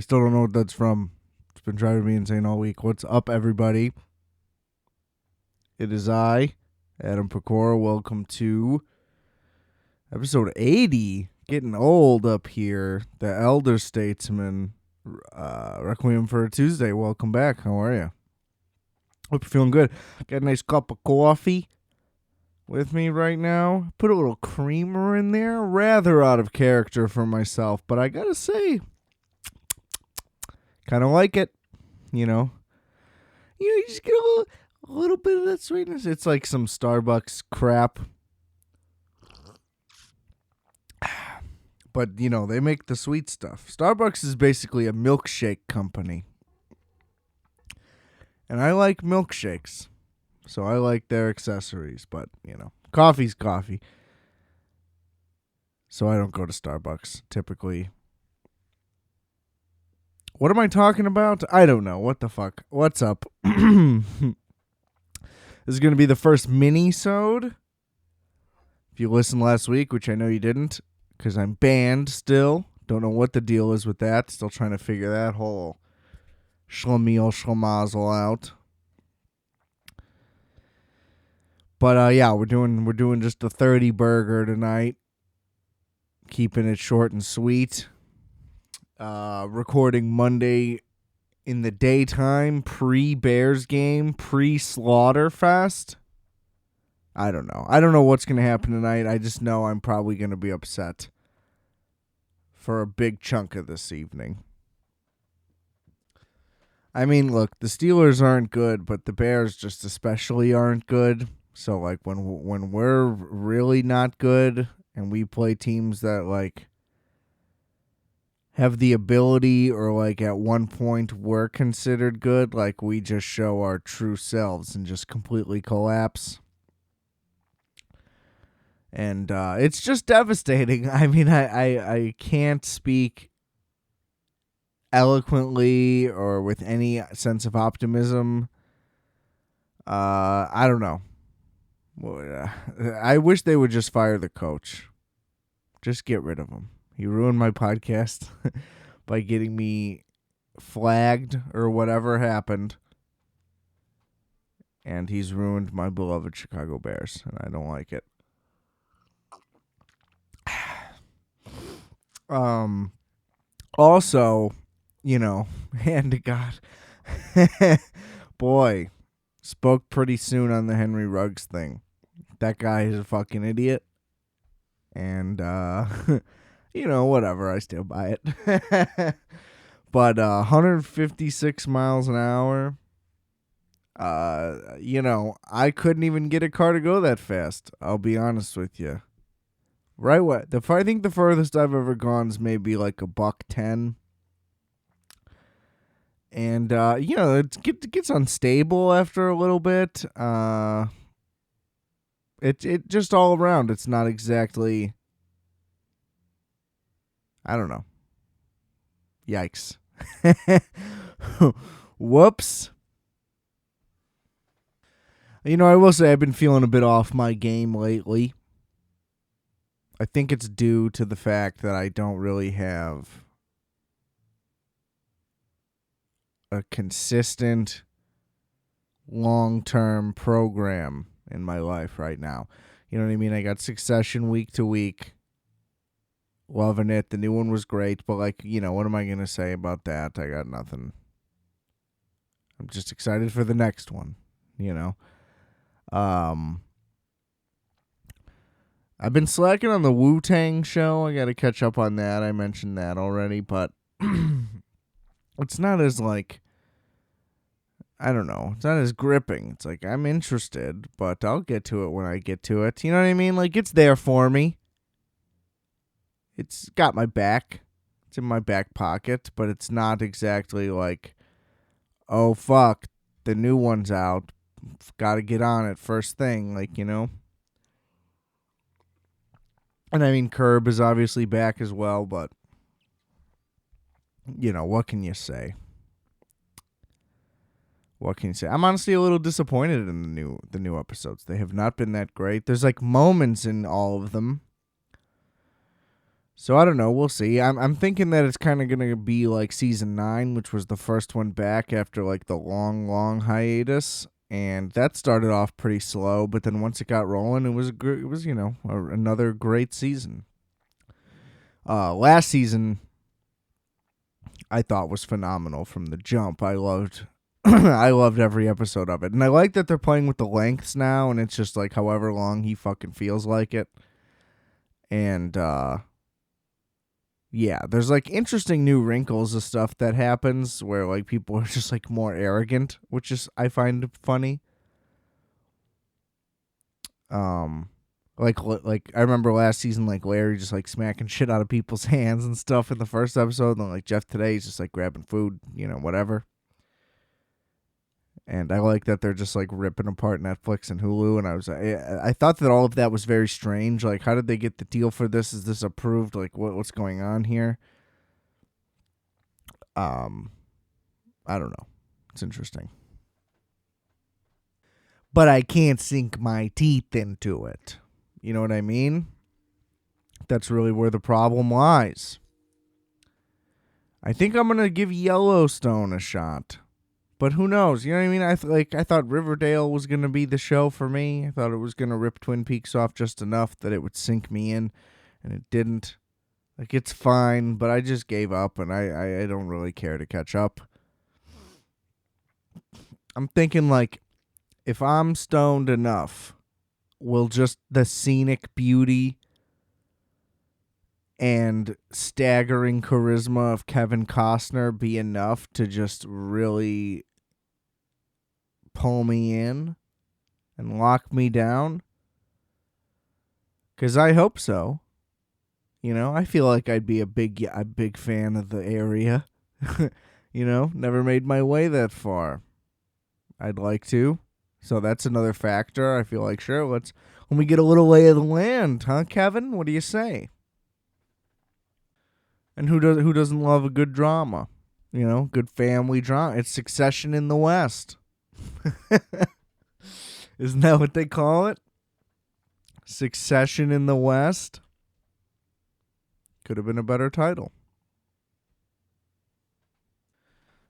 still don't know what that's from. It's been driving me insane all week. What's up, everybody? It is I, Adam Pecora. Welcome to episode 80. Getting old up here. The Elder Statesman. Requiem for a Tuesday. Welcome back. How are you? Hope you're feeling good. Got a nice cup of coffee with me right now. Put a little creamer in there. Rather out of character for myself, but I gotta say, kind of like it. You just get a little bit of that sweetness. It's like some Starbucks crap. But, they make the sweet stuff. Starbucks is basically a milkshake company. And I like milkshakes. So I like their accessories. But, coffee's coffee. So I don't go to Starbucks, typically. What am I talking about? I don't know. What the fuck? What's up? This is going to be the first Minisode. If you listened last week, which I know you didn't, because I'm banned still. Don't know what the deal is with that. Still trying to figure that whole schlemazel out. But yeah, we're doing just a 30 burger tonight. Keeping it short and sweet. Recording Monday in the daytime, pre-Bears game, pre-Slaughterfest. I don't know. I don't know what's going to happen tonight. I just know I'm probably going to be upset for a big chunk of this evening. I mean, look, the Steelers aren't good, but the Bears just especially aren't good. So, like, when we're really not good and we play teams that, like, have the ability or, like, at one point were considered good, like, we just show our true selves and just completely collapse. And it's just devastating. I mean, I can't speak eloquently or with any sense of optimism. I don't know. I wish they would just fire the coach. Just get rid of him. He ruined my podcast by getting me flagged or whatever happened. And he's ruined my beloved Chicago Bears, and I don't like it. Also, hand to God, boy, spoke pretty soon on the Henry Ruggs thing. That guy is a fucking idiot. And, whatever, I stand by it. But, 156 miles an hour, I couldn't even get a car to go that fast. I'll be honest with you. Right, what? I think the furthest I've ever gone is maybe like $110. And, it gets unstable after a little bit. It just all around, it's not exactly, I don't know. Yikes. Whoops. I will say I've been feeling a bit off my game lately. I think it's due to the fact that I don't really have a consistent long-term program in my life right now. You know what I mean? I got Succession week to week. Loving it. The new one was great, but what am I going to say about that? I got nothing. I'm just excited for the next one, I've been slacking on the Wu-Tang show. I got to catch up on that. I mentioned that already, but it's not as I don't know. It's not as gripping. It's like I'm interested, but I'll get to it when I get to it. You know what I mean? Like, it's there for me. It's got my back. It's in my back pocket, but it's not exactly like, oh, fuck, the new one's out. Got to get on it first thing, And I mean, Curb is obviously back as well, but, what can you say? What can you say? I'm honestly a little disappointed in the new episodes. They have not been that great. There's moments in all of them. So I don't know. We'll see. I'm thinking that it's kind of gonna be like season 9, which was the first one back after like the long hiatus, and that started off pretty slow. But then once it got rolling, it was another great season. Last season I thought was phenomenal from the jump. I loved I loved every episode of it, and I like that they're playing with the lengths now, and it's just like however long he fucking feels like it, and yeah, there's like interesting new wrinkles of stuff that happens where like people are just like more arrogant, which is I find funny. Um, like I remember last season, like Larry just like smacking shit out of people's hands and stuff in the first episode, and then, like Jeff today's just like grabbing food, whatever. And I like that they're just like ripping apart Netflix and Hulu. And I thought that all of that was very strange. Like, how did they get the deal for this? Is this approved? Like, what's going on here? I don't know. It's interesting. But I can't sink my teeth into it. You know what I mean? That's really where the problem lies. I think I'm gonna give Yellowstone a shot. But who knows? You know what I mean? I thought Riverdale was gonna be the show for me. I thought it was gonna rip Twin Peaks off just enough that it would sink me in, and it didn't. Like, it's fine, but I just gave up, and I don't really care to catch up. I'm thinking, like, if I'm stoned enough, will just the scenic beauty and staggering charisma of Kevin Costner be enough to just really pull me in and lock me down? Because I hope so. I feel like I'd be a big fan of the area. Never made my way that far. I'd like to. So that's another factor. I feel like, sure, let me get a little lay of the land, huh, Kevin? What do you say? And who doesn't love a good drama? Good family drama. It's Succession in the West. Isn't that what they call it? Succession in the West. Could have been a better title.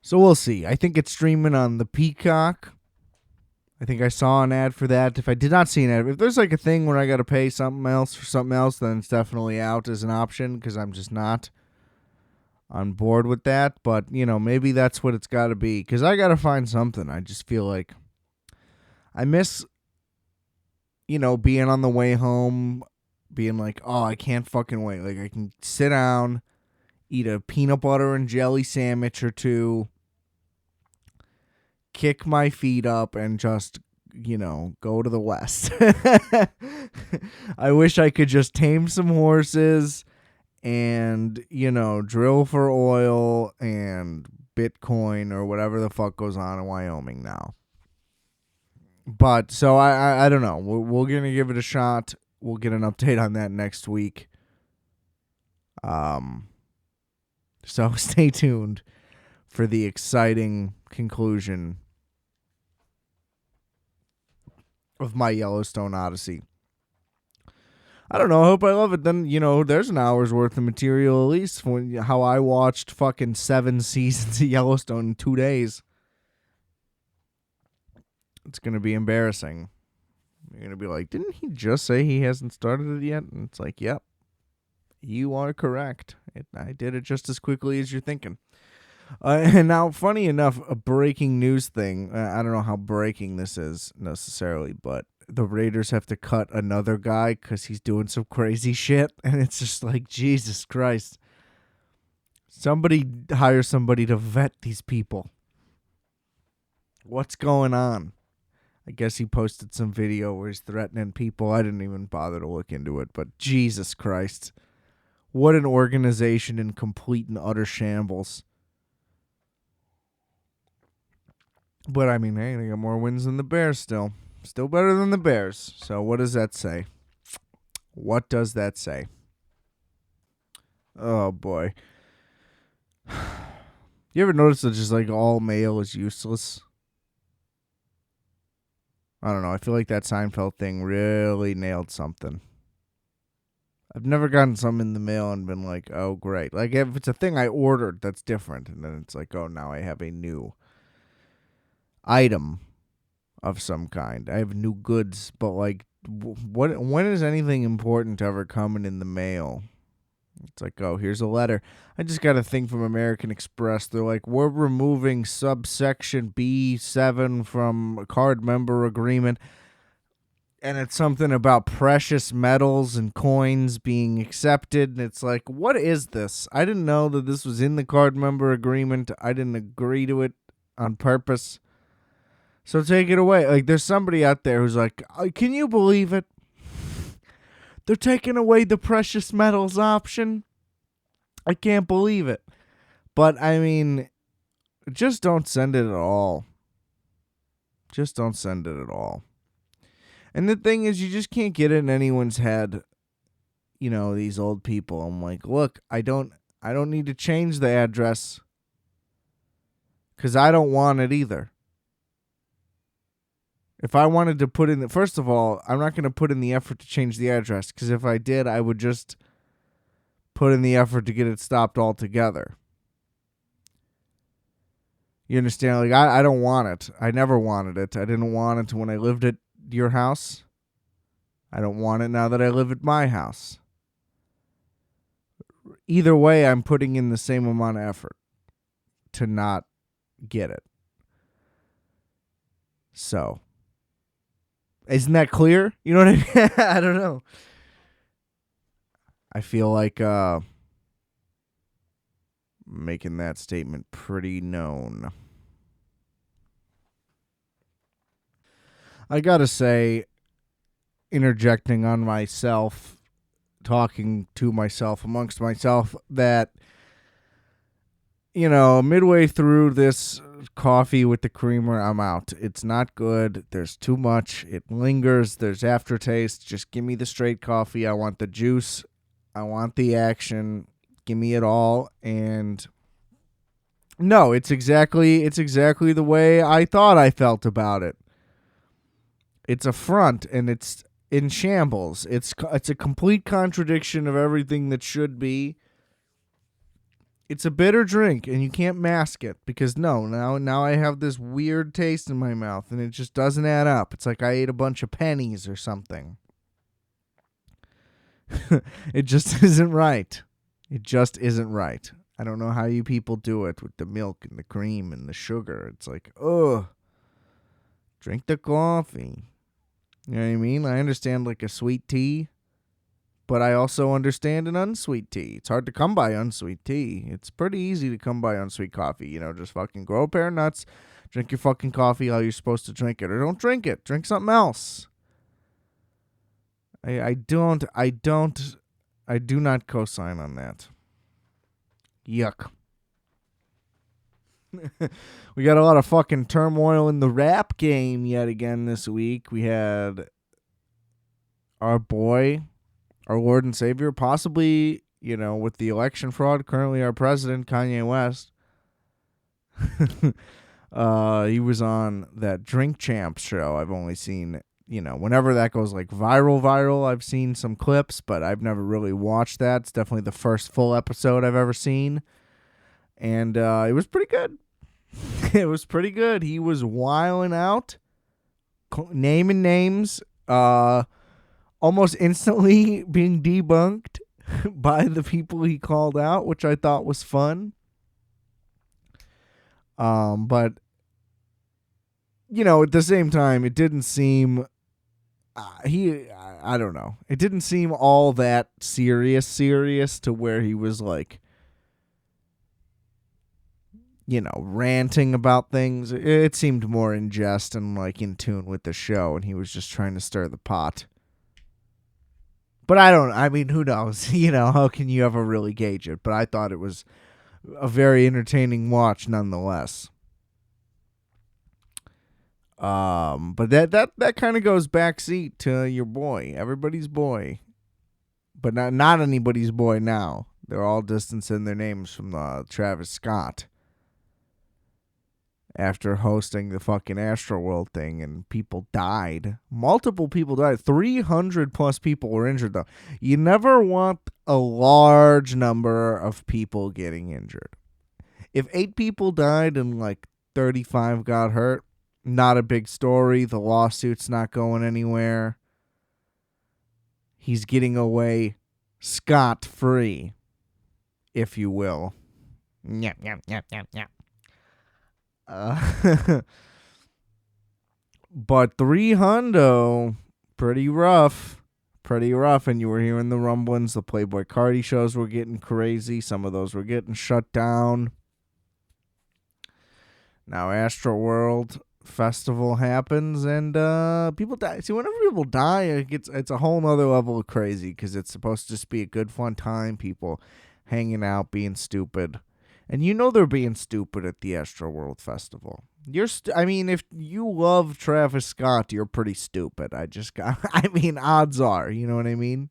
So we'll see. I think it's streaming on the Peacock. I think I saw an ad for that. If I did not see an ad, if there's like a thing where I got to pay something else for something else, then it's definitely out as an option because I'm just not on board with that. But, maybe that's what it's got to be because I got to find something. I just feel like I miss, being on the way home, being like, oh, I can't fucking wait. Like, I can sit down, eat a peanut butter and jelly sandwich or two, kick my feet up, and just, go to the West. I wish I could just tame some horses and, drill for oil and Bitcoin or whatever the fuck goes on in Wyoming now. But, so I don't know. We're going to give it a shot. We'll get an update on that next week. So stay tuned for the exciting conclusion of my Yellowstone Odyssey. I don't know. I hope I love it. Then, there's an hour's worth of material at least for how I watched fucking 7 seasons of Yellowstone in 2 days. It's going to be embarrassing. You're going to be like, didn't he just say he hasn't started it yet? And it's like, yep, you are correct. I did it just as quickly as you're thinking. And now, funny enough, a breaking news thing. I don't know how breaking this is necessarily, but the Raiders have to cut another guy because he's doing some crazy shit. And it's just like, Jesus Christ. Somebody hire somebody to vet these people. What's going on? I guess he posted some video where he's threatening people. I didn't even bother to look into it, but Jesus Christ. What an organization in complete and utter shambles. But, I mean, hey, they got more wins than the Bears still. Still better than the Bears. So, what does that say? What does that say? Oh, boy. You ever notice that just, like, all mail is useless? I don't know. I feel like that Seinfeld thing really nailed something. I've never gotten some in the mail and been like, oh, great. Like, if it's a thing I ordered, that's different. And then it's like, oh, now I have a new item of some kind. I have new goods, but like, when is anything important ever coming in the mail? It's like, oh, here's a letter. I just got a thing from American Express. They're like, we're removing subsection B7 from a card member agreement. And it's something about precious metals and coins being accepted. And it's like, what is this? I didn't know that this was in the card member agreement. I didn't agree to it on purpose. So take it away. Like, there's somebody out there who's like, can you believe it? They're taking away the precious metals option. I can't believe it. But, I mean, just don't send it at all. Just don't send it at all. And the thing is, you just can't get it in anyone's head. You know, these old people. I'm like, look, I don't need to change the address. Because I don't want it either. If I wanted to put in the, first of all, I'm not going to put in the effort to change the address. Because if I did, I would just put in the effort to get it stopped altogether. You understand? Like, I don't want it. I never wanted it. I didn't want it when I lived at your house. I don't want it now that I live at my house. Either way, I'm putting in the same amount of effort to not get it. So, isn't that clear? You know what I mean? I don't know. I feel like making that statement pretty known. I gotta say, interjecting on myself, talking to myself, amongst myself, that, you know, midway through this coffee with the creamer, I'm out. It's not good. There's too much. It lingers. There's aftertaste. Just give me the straight coffee. I want the juice. I want the action. Give me it all. And no, it's exactly the way I thought I felt about it. It's a front, and it's in shambles. It's a complete contradiction of everything that should be. It's a bitter drink, and you can't mask it because now I have this weird taste in my mouth, and it just doesn't add up. It's like I ate a bunch of pennies or something. It just isn't right. It just isn't right. I don't know how you people do it with the milk and the cream and the sugar. It's like, ugh. Drink the coffee. You know what I mean? I understand like a sweet tea, but I also understand an unsweet tea. It's hard to come by unsweet tea. It's pretty easy to come by unsweet coffee. You know, just fucking grow a pair of nuts, drink your fucking coffee how you're supposed to drink it, or don't drink it. Drink something else. I do not co-sign on that. Yuck. We got a lot of fucking turmoil in the rap game yet again this week. We had our boy, our Lord and Savior, possibly, you know, with the election fraud, currently our president, Kanye West. He was on that Drink Champs show. I've only seen, you know, whenever that goes like viral, I've seen some clips, but I've never really watched that. It's definitely the first full episode I've ever seen. And it was pretty good. It was pretty good. He was wilding out, naming names, almost instantly being debunked by the people he called out, which I thought was fun. But, you know, at the same time, it didn't seem, I don't know. It didn't seem all that serious to where he was like, you know, ranting about things. It seemed more in jest and like in tune with the show, and he was just trying to stir the pot. But I mean, who knows? You know, how can you ever really gauge it? But I thought it was a very entertaining watch nonetheless. But that kind of goes backseat to your boy, everybody's boy, but not anybody's boy now. They're all distancing their names from Travis Scott. after hosting the fucking Astroworld thing, and people died. Multiple people died. 300 plus people were injured, though. You never want a large number of people getting injured. If 8 people died and like 35 got hurt, not a big story. The lawsuit's not going anywhere. He's getting away scot-free, if you will. Yep, yep, yep, yep, yep. But 300, pretty rough. Pretty rough. And you were hearing the rumblings. The Playboy Cardi shows were getting crazy. Some of those were getting shut down. Now Astroworld Festival happens and people die. See, whenever people die, it's a whole nother level of crazy because it's supposed to just be a good, fun time. People hanging out, being stupid. And you know they're being stupid at the Astroworld Festival. I mean, if you love Travis Scott, you're pretty stupid. I mean, odds are, you know what I mean?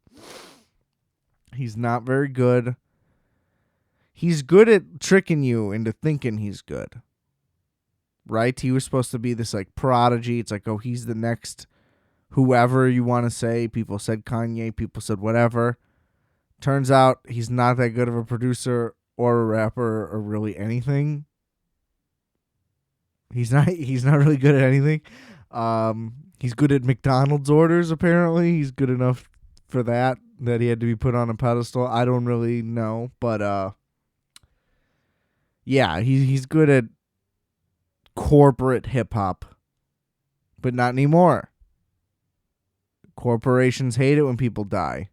He's not very good. He's good at tricking you into thinking he's good. Right? He was supposed to be this, like, prodigy. It's like, oh, he's the next whoever you want to say. People said Kanye. People said whatever. Turns out he's not that good of a producer or a rapper or really anything. He's not really good at anything. He's good at McDonald's orders, apparently. He's good enough for that he had to be put on a pedestal. I don't really know, but yeah, he's good at corporate hip hop, but not anymore. Corporations hate it when people die.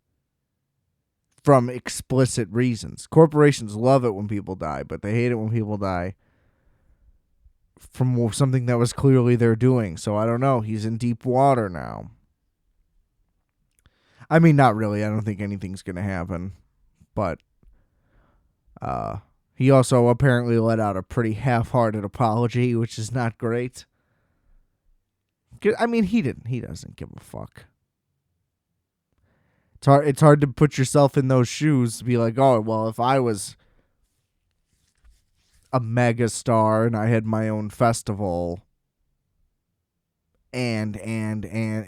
From explicit reasons. Corporations love it when people die, but they hate it when people die from something that was clearly their doing. So I don't know. He's in deep water now. I mean, not really. I don't think anything's going to happen. But he also apparently let out a pretty half-hearted apology, which is not great. I mean, he doesn't give a fuck. It's hard to put yourself in those shoes to be like, oh, well, if I was a mega star and I had my own festival and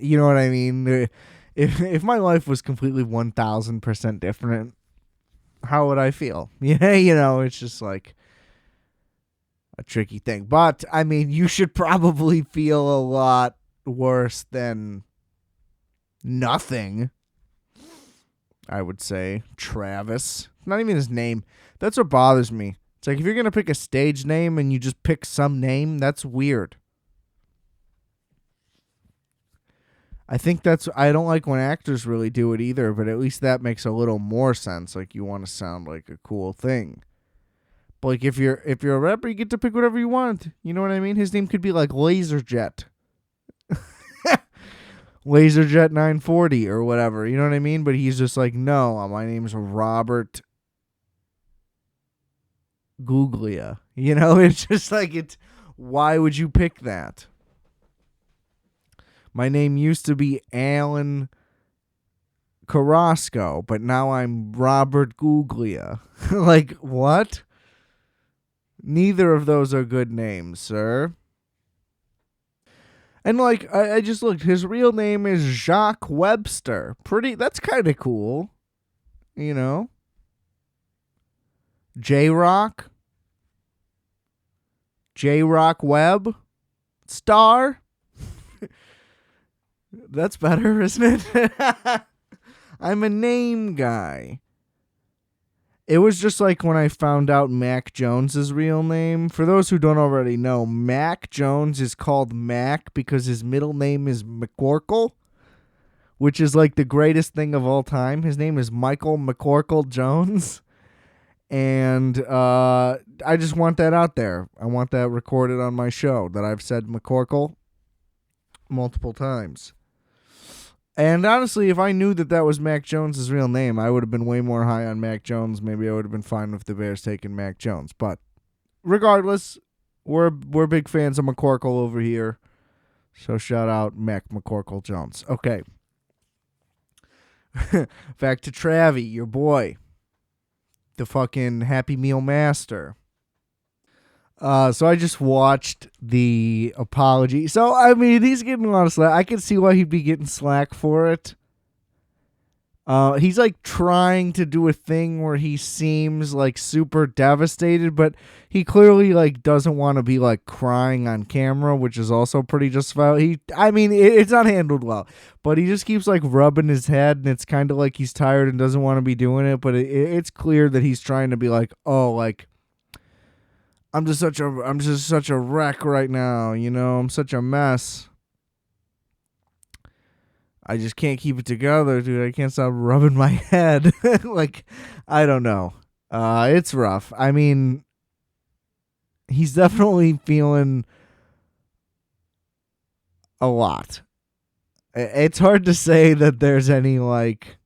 you know what I mean? If my life was completely 1,000% different, how would I feel? Yeah, you know, it's just like a tricky thing. But, I mean, you should probably feel a lot worse than nothing. I would say Travis. Not even his name. That's what bothers me. It's like if you're going to pick a stage name and you just pick some name, that's weird. I don't like when actors really do it either, but at least that makes a little more sense. Like you want to sound like a cool thing. But like if you're a rapper, you get to pick whatever you want. You know what I mean? His name could be like Laserjet. Laserjet 940 or whatever, you know what I mean? But he's just like, no, my name's Robert Googlia. You know, it's just like, why would you pick that? My name used to be Alan Carrasco, but now I'm Robert Googlia. Like, what? Neither of those are good names, sir. And, like, I just looked. His real name is Jacques Webster. That's kind of cool. You know? J-Rock? J-Rock Web? Star? That's better, isn't it? I'm a name guy. It was just like when I found out Mac Jones' real name. For those who don't already know, Mac Jones is called Mac because his middle name is McCorkle, which is like the greatest thing of all time. His name is Michael McCorkle Jones. And I just want that out there. I want that recorded on my show that I've said McCorkle multiple times. And honestly, if I knew that was Mac Jones' real name, I would have been way more high on Mac Jones. Maybe I would have been fine with the Bears taking Mac Jones. But regardless, we're big fans of McCorkle over here. So shout out Mac McCorkle Jones. Okay. Back to Travie, your boy. The fucking Happy Meal master. So I just watched the apology. So, I mean, he's getting a lot of slack. I can see why he'd be getting slack for it. He's like trying to do a thing where he seems like super devastated, but he clearly like doesn't want to be like crying on camera, which is also pretty justified. It's not handled well, but he just keeps like rubbing his head, and it's kind of like he's tired and doesn't want to be doing it. But it's clear that he's trying to be like, oh, like I'm just such a wreck right now. I'm such a mess. I just can't keep it together, dude. I can't stop rubbing my head. Like, I don't know. It's rough. I mean, he's definitely feeling a lot. It's hard to say that there's any, like,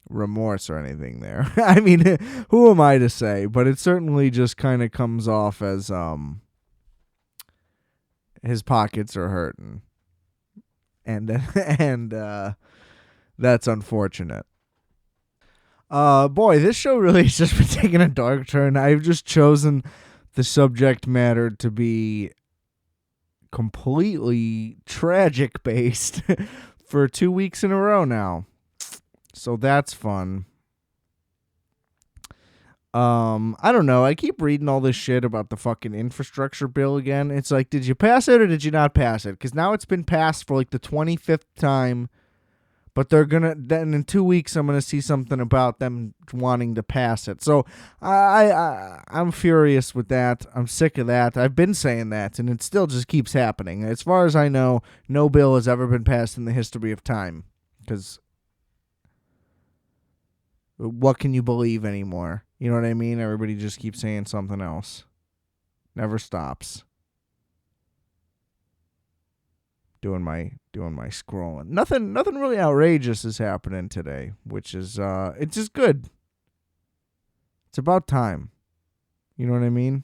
remorse or anything there. I mean, who am I to say? But it certainly just kind of comes off as his pockets are hurting. And that's unfortunate. Boy, this show really has just been taking a dark turn. I've just chosen the subject matter to be completely tragic based for 2 weeks in a row now. So that's fun. I don't know. I keep reading all this shit about the fucking infrastructure bill again. It's like, did you pass it or did you not pass it? Because now it's been passed for like the 25th time. But then in 2 weeks, I'm going to see something about them wanting to pass it. So I'm furious with that. I'm sick of that. I've been saying that, and it still just keeps happening. As far as I know, no bill has ever been passed in the history of time. Because what can you believe anymore? You know what I mean? Everybody just keeps saying something else. Never stops. Doing my scrolling. Nothing really outrageous is happening today, which is it's just good. It's about time. You know what I mean?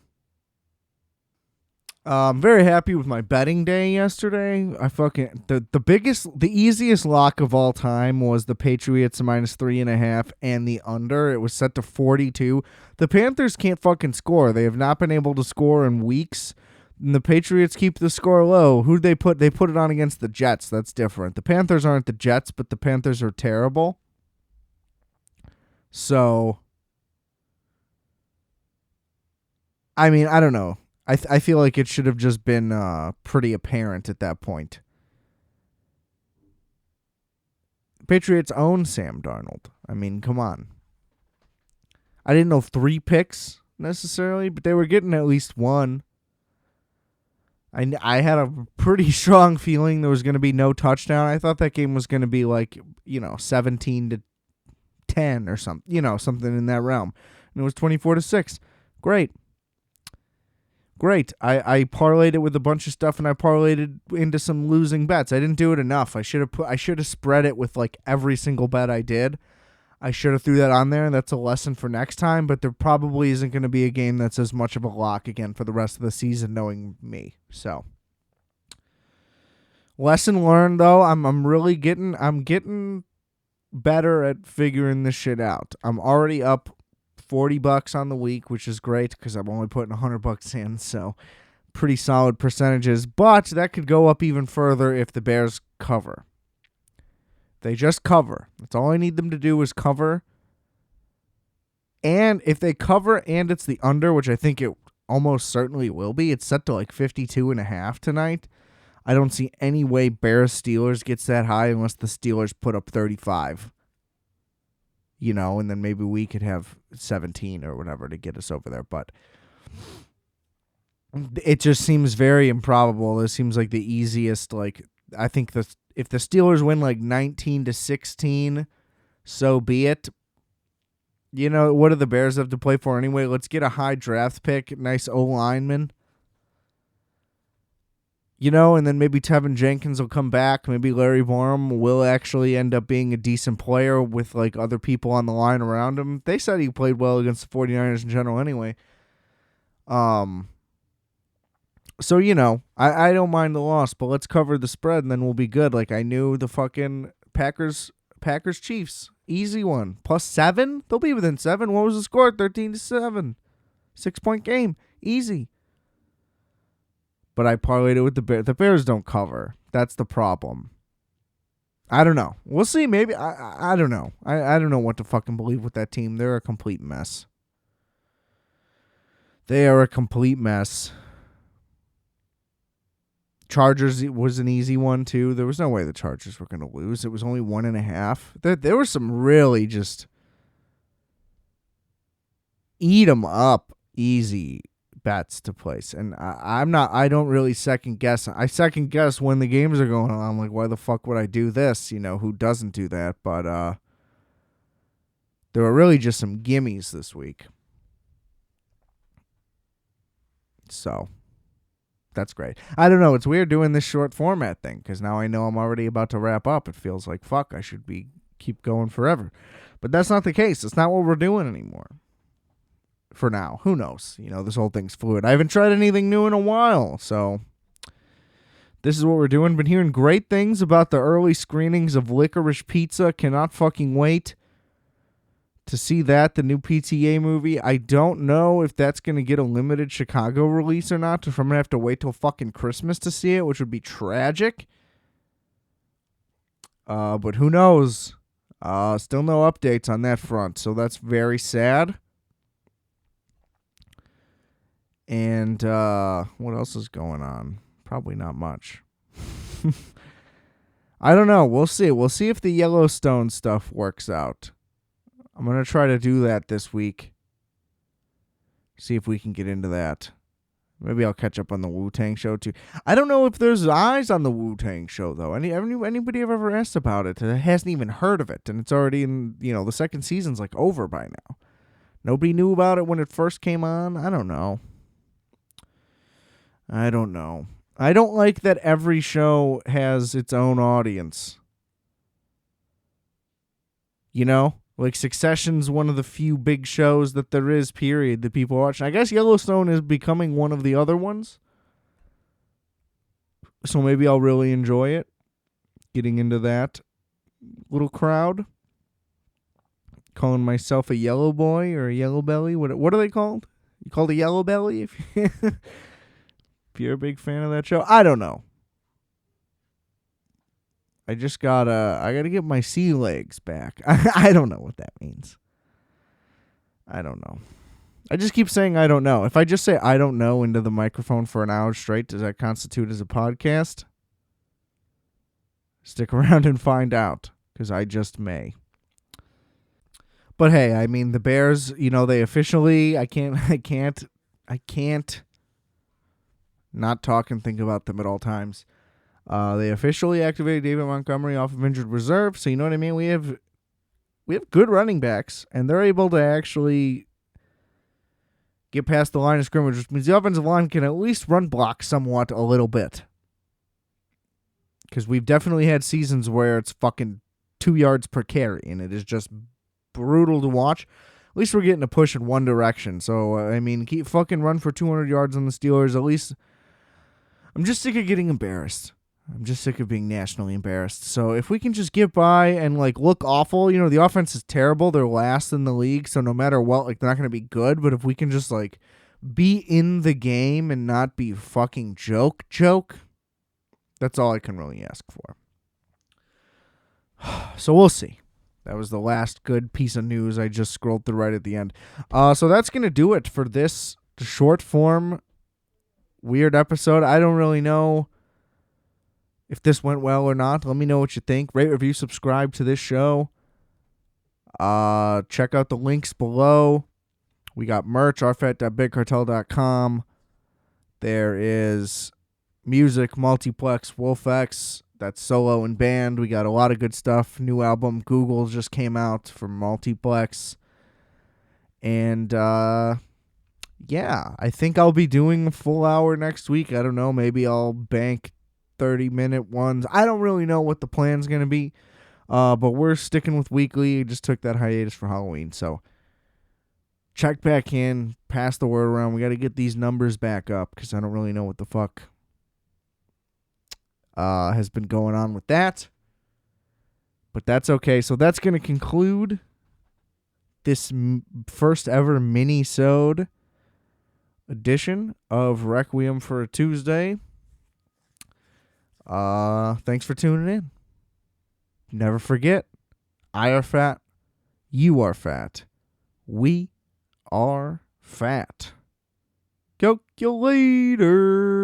I'm very happy with my betting day yesterday. I fucking the easiest lock of all time was the Patriots -3.5 and the under. It was set to 42. The Panthers can't fucking score. They have not been able to score in weeks. And the Patriots keep the score low. Who'd they put? They put it on against the Jets. That's different. The Panthers aren't the Jets, but the Panthers are terrible. So, I mean, I don't know. I feel like it should have just been pretty apparent at that point. Patriots own Sam Darnold. I mean, come on. I didn't know 3 picks necessarily, but they were getting at least one. I had a pretty strong feeling there was going to be no touchdown. I thought that game was going to be like, 17-10 or something, something in that realm. And it was 24-6. Great. I parlayed it with a bunch of stuff, and I parlayed it into some losing bets. I didn't do it enough. I should have spread it with like every single bet I did. I should have threw that on there, and that's a lesson for next time, but there probably isn't going to be a game that's as much of a lock again for the rest of the season, knowing me. So, lesson learned, though. I'm getting better at figuring this shit out. I'm already up $40 on the week, which is great because I'm only putting $100 in, so pretty solid percentages, but that could go up even further if the Bears cover. They just cover. That's all I need them to do is cover. And if they cover and it's the under, which I think it almost certainly will be, it's set to like 52.5 tonight. I don't see any way Bears-Steelers gets that high unless the Steelers put up 35. And then maybe we could have 17 or whatever to get us over there. But it just seems very improbable. This seems like the easiest, I think if the Steelers win like 19-16, so be it. What do the Bears have to play for anyway? Let's get a high draft pick, nice O-lineman. And then maybe Tevin Jenkins will come back. Maybe Larry Borum will actually end up being a decent player with like other people on the line around him. They said he played well against the 49ers in general anyway. So, I don't mind the loss, but let's cover the spread and then we'll be good. Like, I knew the fucking Packers Chiefs. Easy one. +7? They'll be within 7. What was the score? 13-7. 6-point game. Easy. But I parlayed it with the Bears. The Bears don't cover. That's the problem. I don't know. We'll see. Maybe. I don't know. I don't know what to fucking believe with that team. They're a complete mess. They are a complete mess. Chargers was an easy one, too. There was no way the Chargers were going to lose. It was only 1.5. There were some really just eat 'em up easy bets to place. And I don't really second guess. I second guess when the games are going on. I'm like, why the fuck would I do this? Who doesn't do that? But there were really just some gimmies this week. So that's great. I don't know. It's weird doing this short format thing because now I know I'm already about to wrap up. It feels like, fuck, I should keep going forever. But that's not the case. It's not what we're doing anymore. For now. Who knows? This whole thing's fluid. I haven't tried anything new in a while, so this is what we're doing. Been hearing great things about the early screenings of Licorice Pizza. Cannot fucking wait to see that, the new PTA movie. I don't know if that's going to get a limited Chicago release or not, if I'm going to have to wait till fucking Christmas to see it, which would be tragic. But who knows? Still no updates on that front, so that's very sad. And what else is going on? Probably not much. I don't know. We'll see. We'll see if the Yellowstone stuff works out. I'm going to try to do that this week. See if we can get into that. Maybe I'll catch up on the Wu-Tang show too. I don't know if there's eyes on the Wu-Tang show though. Anybody have ever asked about it that hasn't even heard of it, and it's already in, the second season's like over by now. Nobody knew about it when it first came on. I don't know. I don't like that every show has its own audience. Like Succession's one of the few big shows that there is, period, that people watch. I guess Yellowstone is becoming one of the other ones. So maybe I'll really enjoy it. Getting into that little crowd. Calling myself a yellow boy or a yellow belly. What are they called? You called a yellow belly if you're a big fan of that show? I don't know. I gotta get my sea legs back. I don't know what that means. I don't know. I just keep saying I don't know. If I just say I don't know into the microphone for an hour straight, does that constitute as a podcast? Stick around and find out, because I just may. But hey, I mean, the Bears, they officially, I can't not talk and think about them at all times. They officially activated David Montgomery off of injured reserve, so you know what I mean? We have good running backs, and they're able to actually get past the line of scrimmage, which means the offensive line can at least run block somewhat a little bit. Because we've definitely had seasons where it's fucking 2 yards per carry, and it is just brutal to watch. At least we're getting a push in one direction. So, keep fucking run for 200 yards on the Steelers. At least I'm just sick of getting embarrassed. I'm just sick of being nationally embarrassed. So if we can just get by and look awful, the offense is terrible. They're last in the league. So no matter what, they're not going to be good. But if we can just be in the game and not be fucking joke, that's all I can really ask for. So we'll see. That was the last good piece of news I just scrolled through right at the end. So that's going to do it for this short form weird episode. I don't really know if this went well or not. Let me know what you think. Rate, review, subscribe to this show. Check out the links below. We got merch, rfat.bigcartel.com. There is music, Multiplex, WolfX. That's solo and band. We got a lot of good stuff. New album, Google, just came out from Multiplex. And, yeah, I think I'll be doing a full hour next week. I don't know. Maybe I'll bank 30-minute ones. I don't really know what the plan's going to be. But we're sticking with weekly. Just took that hiatus for Halloween. So check back in. Pass the word around. We got to get these numbers back up because I don't really know what the fuck has been going on with that. But that's okay. So that's going to conclude this first ever Minisode edition of Requiem for a Tuesday. Thanks for tuning in. Never forget, I are fat, you are fat, we are fat. Calculator.